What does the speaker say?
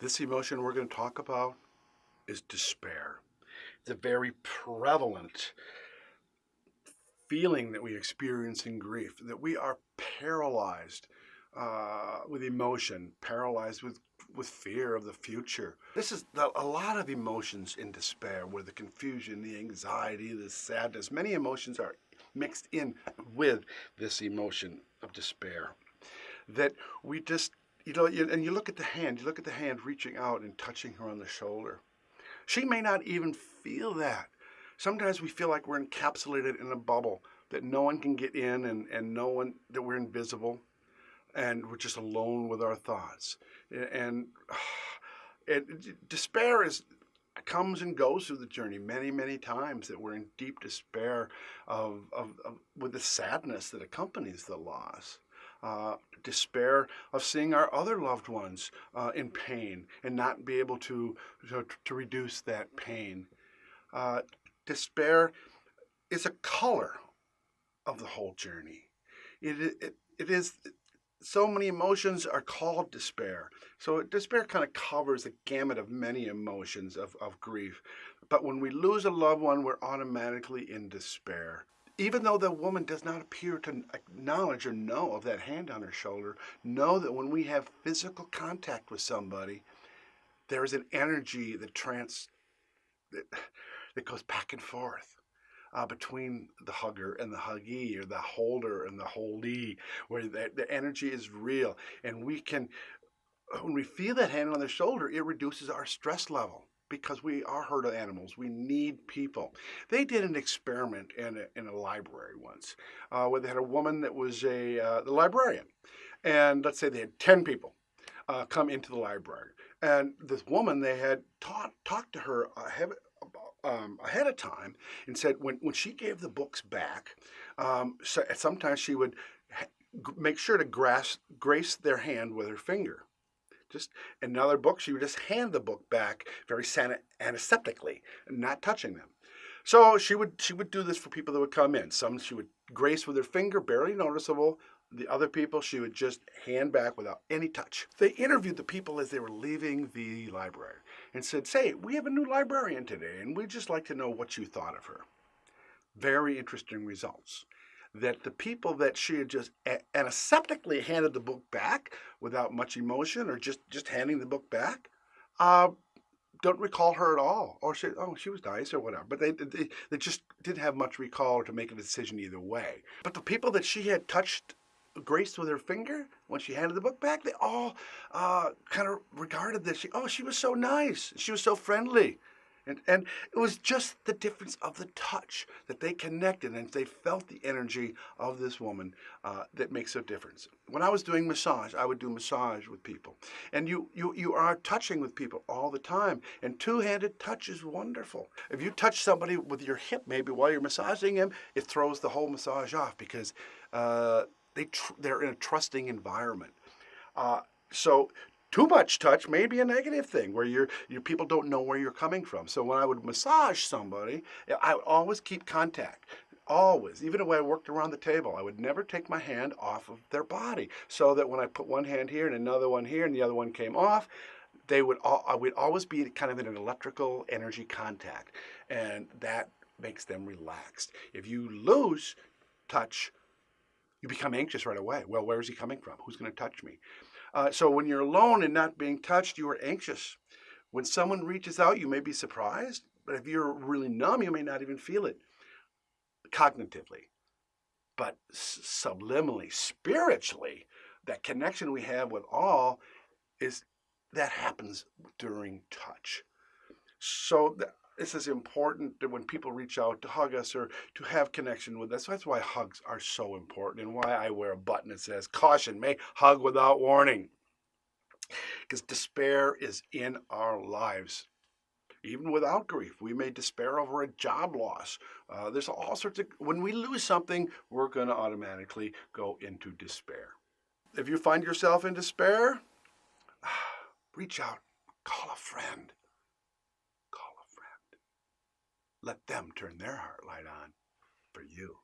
This emotion we're going to talk about is despair. It's a very prevalent feeling that we experience in grief, that we are paralyzed with emotion, paralyzed with fear of the future. This is a lot of emotions in despair, where the confusion, the anxiety, the sadness, many emotions are mixed in with this emotion of despair. That we just, and you look at the hand reaching out and touching her on the shoulder. She may not even feel that. Sometimes we feel like we're encapsulated in a bubble, that no one can get in, and no one, that we're invisible, and we're just alone with our thoughts. And despair comes and goes through the journey many, many times, that we're in deep despair with the sadness that accompanies the loss. Despair of seeing our other loved ones in pain and not be able to reduce that pain. Despair is a color of the whole journey. It is. So many emotions are called despair. So despair kind of covers the gamut of many emotions of grief. But when we lose a loved one, we're automatically in despair. Even though the woman does not appear to acknowledge or know of that hand on her shoulder, know that when we have physical contact with somebody, there is an energy that goes back and forth between the hugger and the huggee, or the holder and the holdee, where the energy is real. And when we feel that hand on the shoulder, it reduces our stress level, because we are herd animals. We need people. They did an experiment in a library once, where they had a woman that was the librarian. And let's say they had 10 people come into the library. And this woman, they had talked to her ahead of time, and said when she gave the books back, sometimes she would make sure to grace their hand with her finger. Just another book, she would just hand the book back very antiseptically, not touching them. So she would do this for people that would come in. Some she would grace with her finger, barely noticeable. The other people she would just hand back without any touch. They interviewed the people as they were leaving the library and said, "Say, we have a new librarian today, and we'd just like to know what you thought of her." Very interesting results. That the people that she had just antiseptically handed the book back without much emotion, or just handing the book back, don't recall her at all, or say, "Oh, she was nice," or whatever. But they just didn't have much recall to make a decision either way. But the people that she had graced with her finger when she handed the book back, they all kind of regarded this. She was so nice. She was so friendly. And it was just the difference of the touch that they connected, and they felt the energy of this woman that makes a difference. When I was doing massage, I would do massage with people. And you are touching with people all the time. And two-handed touch is wonderful. If you touch somebody with your hip, maybe while you're massaging him, it throws the whole massage off, because they're in a trusting environment. So too much touch may be a negative thing, where your people don't know where you're coming from. So when I would massage somebody, I would always keep contact. Always. Even when I worked around the table, I would never take my hand off of their body, so that when I put one hand here and another one here and the other one came off, I would always be kind of in an electrical energy contact, and that makes them relaxed. If you lose touch, you become anxious right away. Well, where is he coming from? Who's going to touch me? So when you're alone and not being touched, you are anxious. When someone reaches out, you may be surprised, but if you're really numb, you may not even feel it cognitively. But subliminally, spiritually, that connection we have with all that happens during touch. So this is important, that when people reach out to hug us or to have connection with us. That's why hugs are so important, and why I wear a button that says, "Caution, may hug without warning." Because despair is in our lives. Even without grief, we may despair over a job loss. There's all sorts of, when we lose something, we're going to automatically go into despair. If you find yourself in despair, reach out, call a friend. Let them turn their heart light on for you.